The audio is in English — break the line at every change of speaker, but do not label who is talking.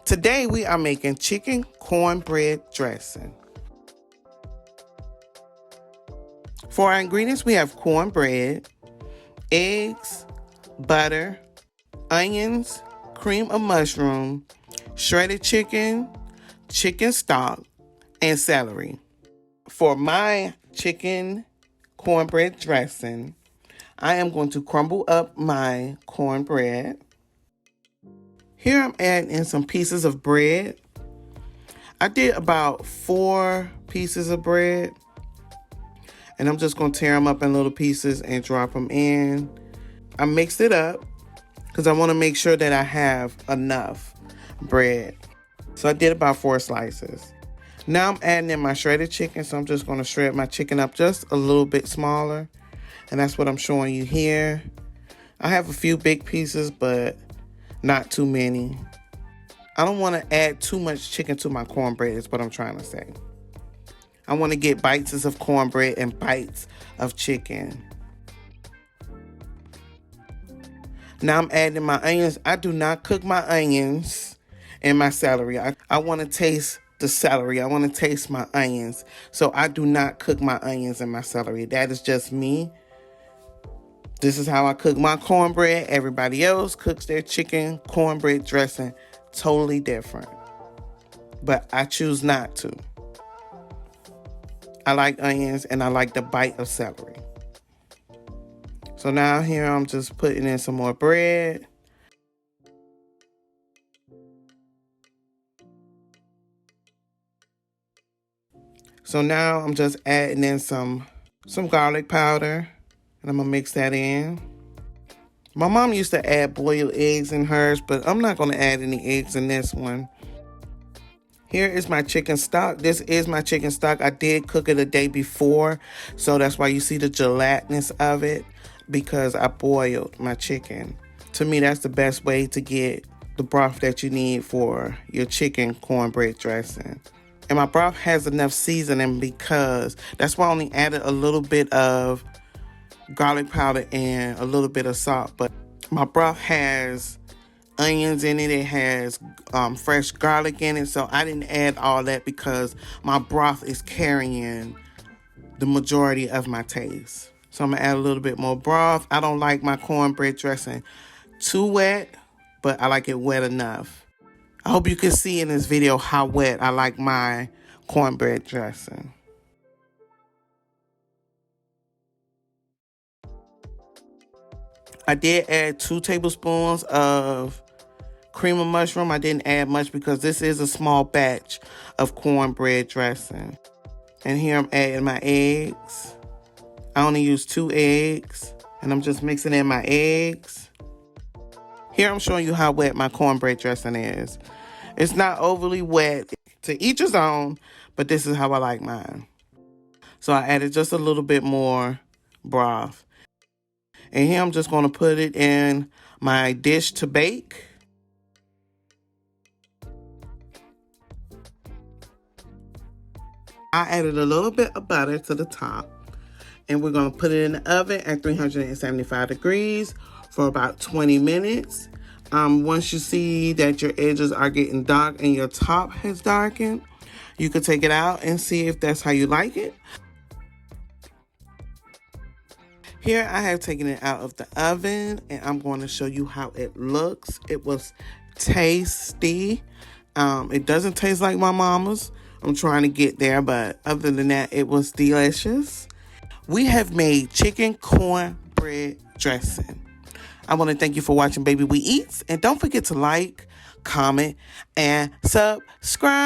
Today we are making chicken cornbread dressing. For our ingredients, we have cornbread, eggs, butter, onions, cream of mushroom, shredded chicken, chicken stock, and celery. For my chicken cornbread dressing, I am going to crumble up my cornbread. Here I'm adding in some pieces of bread. I did about 4 pieces of bread. And I'm just going to tear them up in little pieces and drop them in. I mixed it up because I want to make sure that I have enough bread. So I did about 4 slices. Now I'm adding in my shredded chicken. So I'm just going to shred my chicken up just a little bit smaller. And that's what I'm showing you here. I have a few big pieces, but not too many. I don't want to add too much chicken to my cornbread is what I'm trying to say. I want to get bites of cornbread and bites of chicken. Now I'm adding my onions. I do not cook my onions and my celery. I want to taste the celery. I want to taste my onions. So I do not cook my onions and my celery. That is just me. This is how I cook my cornbread. Everybody else cooks their chicken cornbread dressing totally different. But I choose not to. I like onions and I like the bite of celery. So now here I'm just putting in some more bread. So now I'm just adding in some garlic powder and I'm gonna mix that in. My mom used to add boiled eggs in hers, but I'm not gonna add any eggs in this one. Here is my chicken stock. This is my chicken stock. I did cook it a day before, so that's why you see the gelatinous of it, because I boiled my chicken. To me, that's the best way to get the broth that you need for your chicken cornbread dressing. And my broth has enough seasoning because that's why I only added a little bit of garlic powder and a little bit of salt. But my broth has onions in it. It has fresh garlic in it. So I didn't add all that because my broth is carrying the majority of my taste. So I'm going to add a little bit more broth. I don't like my cornbread dressing too wet, but I like it wet enough. I hope you can see in this video how wet I like my cornbread dressing. I did add 2 tablespoons of cream of mushroom. I didn't add much because this is a small batch of cornbread dressing. And here I'm adding my eggs. I only use 2 eggs. And I'm just mixing in my eggs. Here I'm showing you how wet my cornbread dressing is. It's not overly wet. To each his own, but this is how I like mine. So I added just a little bit more broth. And here I'm just going to put it in my dish to bake. I added a little bit of butter to the top. And we're going to put it in the oven at 375 degrees for about 20 minutes. Once you see that your edges are getting dark and your top has darkened, you can take it out and see if that's how you like it. Here I have taken it out of the oven and I'm going to show you how it looks. It was tasty. It doesn't taste like my mama's. I'm trying to get there, but other than that, it was delicious. We have made chicken cornbread dressing. I want to thank you for watching Baby We Eats. And don't forget to like, comment, and subscribe.